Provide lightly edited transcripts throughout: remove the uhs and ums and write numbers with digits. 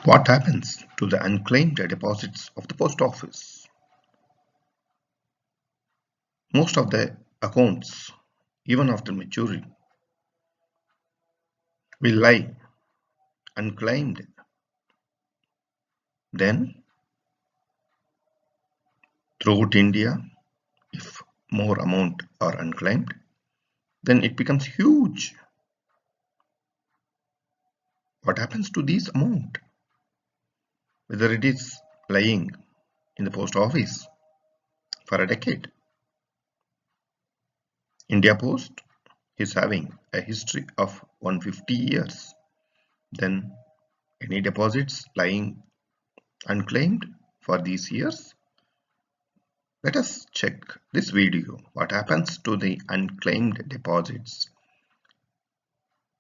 What happens to the unclaimed deposits of the post office? Most of the accounts, even after maturing, will lie unclaimed. Then, throughout India, if more amount are unclaimed, then it becomes huge. What happens to this amount? Whether it is lying in the post office for a decade. India Post is having a history of 150 years. Then any deposits lying unclaimed for these years? Let us check this video. What happens to the unclaimed deposits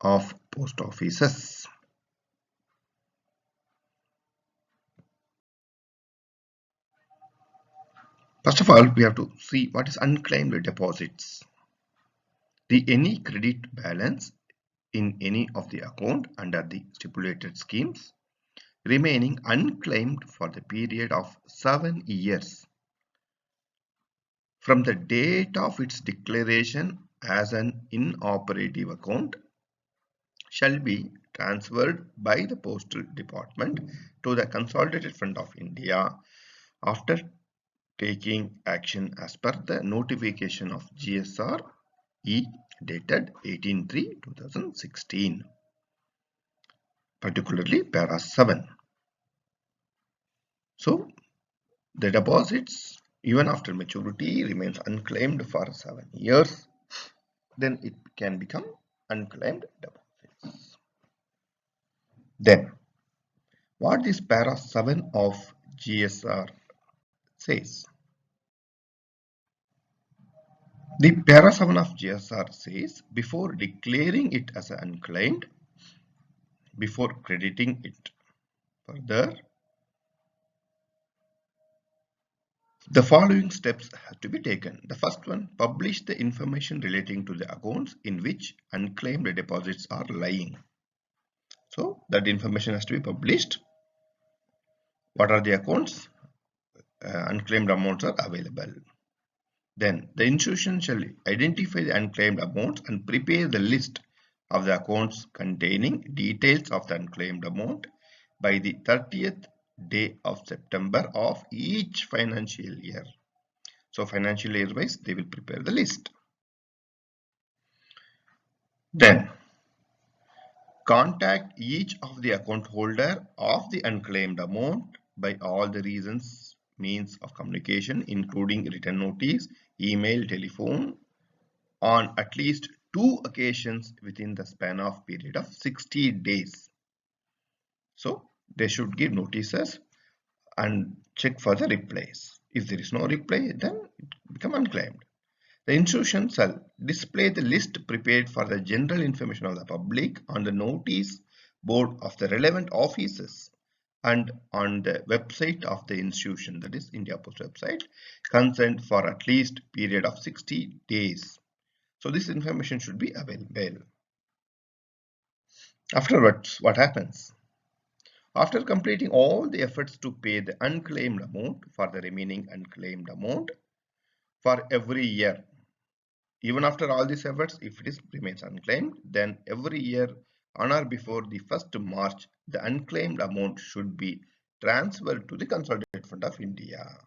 of post offices? First of all, we have to see what is unclaimed deposits. Any credit balance in any of the account under the stipulated schemes remaining unclaimed for the period of 7 years from the date of its declaration as an inoperative account shall be transferred by the Postal Department to the Consolidated Fund of India after taking action as per the notification of GSR E dated 18/3/2016, particularly para 7. So the deposits even after maturity remains unclaimed for 7 years, then it can become unclaimed deposits. Then what this para 7 of GSR says? The para 7 of GSR says before declaring it as unclaimed, before crediting it further, the following steps have to be taken. The first one, publish the information relating to the accounts in which unclaimed deposits are lying. So that information has to be published. What are the accounts? Unclaimed amounts are available. Then the institution shall identify the unclaimed amounts and prepare the list of the accounts containing details of the unclaimed amount by the 30th day of September of each financial year. So financial year wise they will prepare the list. Then contact each of the account holder of the unclaimed amount by all the reasons means of communication including written notice, email, telephone on at least 2 occasions within the span of period of 60 days. So they should give notices and check for the replies. If there is no reply, then it become unclaimed. The institution shall display the list prepared for the general information of the public on the notice board of the relevant offices and on the website of the institution, that is India Post website, concerned for at least period of 60 days. So this information should be available. Afterwards, what happens? After completing all the efforts to pay the unclaimed amount for the remaining unclaimed amount for every year, even after all these efforts, if it remains unclaimed, then every year on or before the 1st March, the unclaimed amount should be transferred to the Consolidated Fund of India.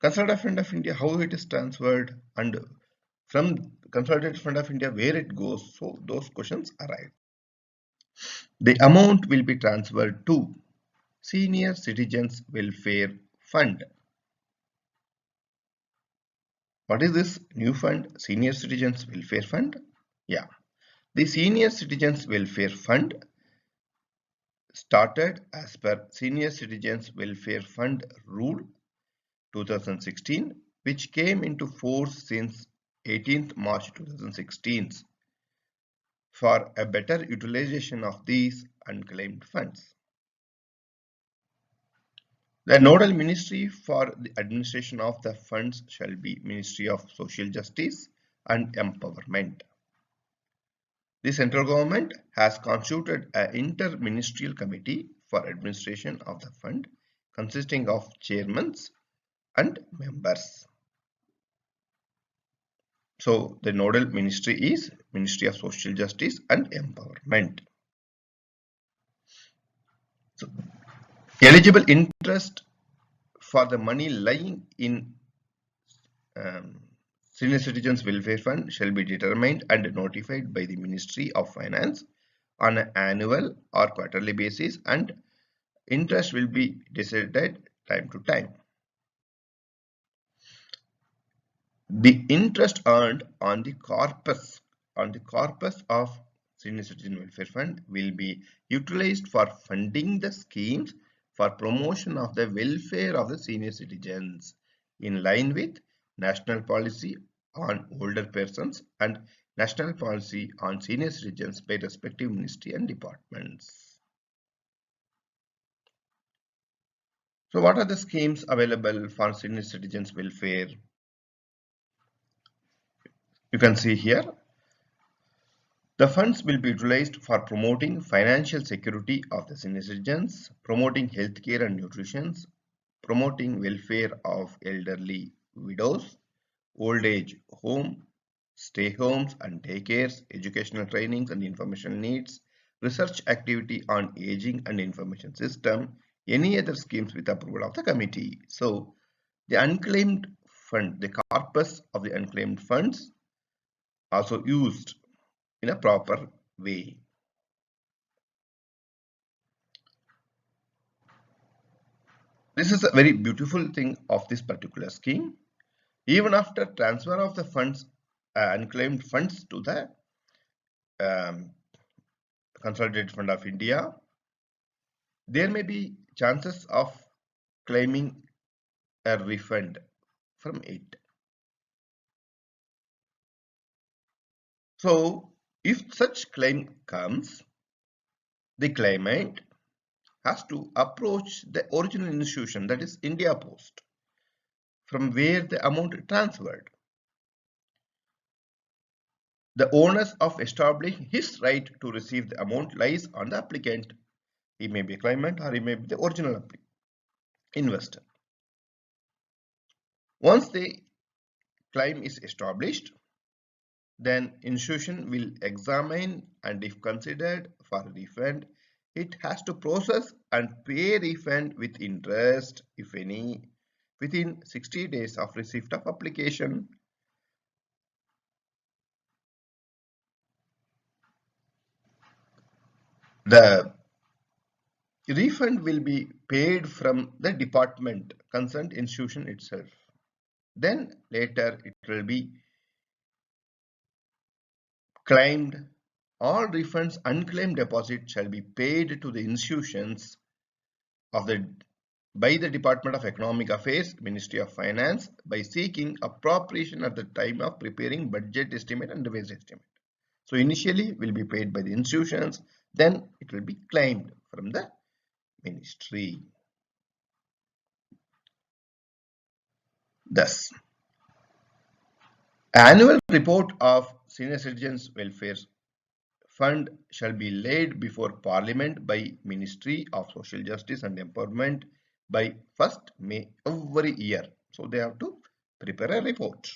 Consolidated Fund of India, how it is transferred, and from Consolidated Fund of India where it goes, so those questions arise. The amount will be transferred to Senior Citizens Welfare Fund. What is this new fund? Senior Citizens Welfare Fund? Yeah. The Senior Citizens Welfare Fund started as per Senior Citizens Welfare Fund Rule 2016, which came into force since 18th March 2016 for a better utilization of these unclaimed funds. The nodal ministry for the administration of the funds shall be Ministry of Social Justice and Empowerment. The central government has constituted an inter-ministerial committee for administration of the fund consisting of chairmen and members. So the nodal ministry is Ministry of Social Justice and Empowerment. So, eligible interest for the money lying in um, Senior Citizens Welfare Fund shall be determined and notified by the Ministry of Finance on an annual or quarterly basis, and interest will be decided time to time. The interest earned on the corpus of Senior Citizen Welfare Fund will be utilized for funding the schemes for promotion of the welfare of the senior citizens in line with national policy on older persons and national policy on senior citizens by respective ministry and departments. So what are the schemes available for senior citizens welfare? You can see here. The funds will be utilized for promoting financial security of the senior citizens, promoting healthcare and nutrition, promoting welfare of elderly widows, old age home, stay homes and daycares, educational trainings and information needs, research activity on aging and information system, any other schemes with approval of the committee. So the unclaimed fund, the corpus of the unclaimed funds also used in a proper way. This is a very beautiful thing of this particular scheme. Even after transfer of the funds, unclaimed funds to the um, Consolidated Fund of India, there may be chances of claiming a refund from it. So, if such claim comes, the claimant has to approach the original institution, that is India Post, from where the amount transferred. The onus of establishing his right to receive the amount lies on the applicant. He may be a claimant or he may be the original investor. Once the claim is established, then institution will examine, and if considered for refund, it has to process and pay refund with interest, if any, within 60 days of receipt of application. The refund will be paid from the department concerned institution itself. Then later it will be claimed. All refunds, unclaimed deposit shall be paid to the institutions of the by the Department of Economic Affairs, Ministry of Finance, by seeking appropriation at the time of preparing budget estimate and waste estimate. So initially will be paid by the institutions, then it will be claimed from the ministry. Thus, annual report of Senior Citizens Welfare Fund shall be laid before Parliament by Ministry of Social Justice and Empowerment by 1st May every year. So they have to prepare a report.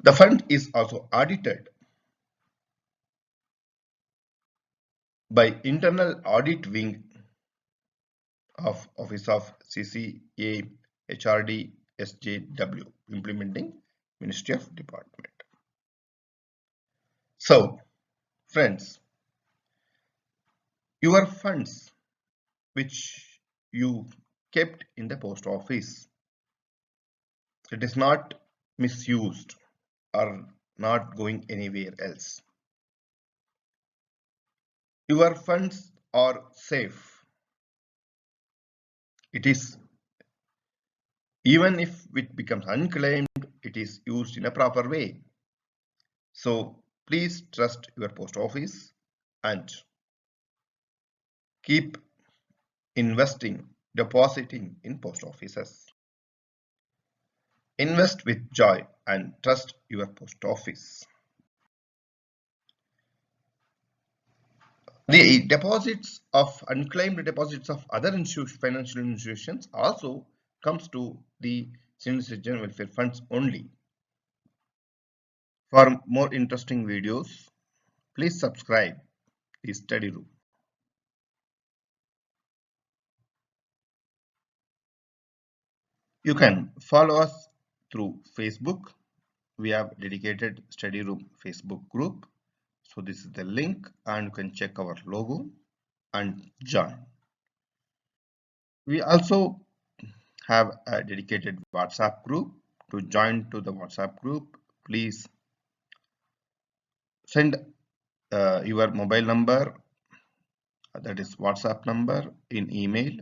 The fund is also audited by Internal Audit Wing of Office of CCA HRD SJW, implementing Ministry of Department. So, friends, your funds which you kept in the post office, it is not misused or not going anywhere else. Your funds are safe. It is, even if it becomes unclaimed, it is used in a proper way. So please trust your post office and keep investing, depositing in post offices. Invest with joy and trust your post office. The deposits of unclaimed deposits of other financial institutions also comes to the senior citizen welfare funds only. For more interesting videos, please subscribe the study room. You can follow us through Facebook. We have dedicated study room Facebook group. So this is the link and you can check our logo and join. We also have a dedicated WhatsApp group. To join to the WhatsApp group, please send your mobile number, that is WhatsApp number, in email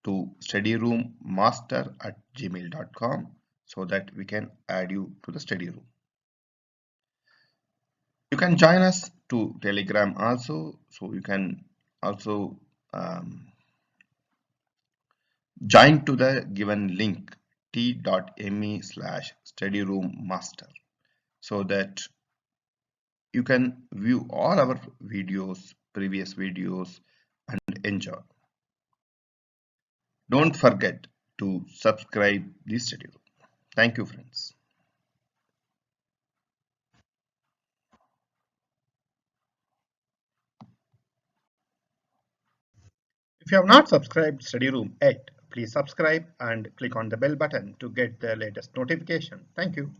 to studyroommaster@gmail.com so that we can add you to the study room. You can join us to Telegram also, so you can also join to the given link t.me/studyroommaster so that you can view all our videos, previous videos, and enjoy. Don't forget to subscribe this study room. Thank you, friends. If you have not subscribed Study Room yet, please subscribe and click on the bell button to get the latest notification. Thank you.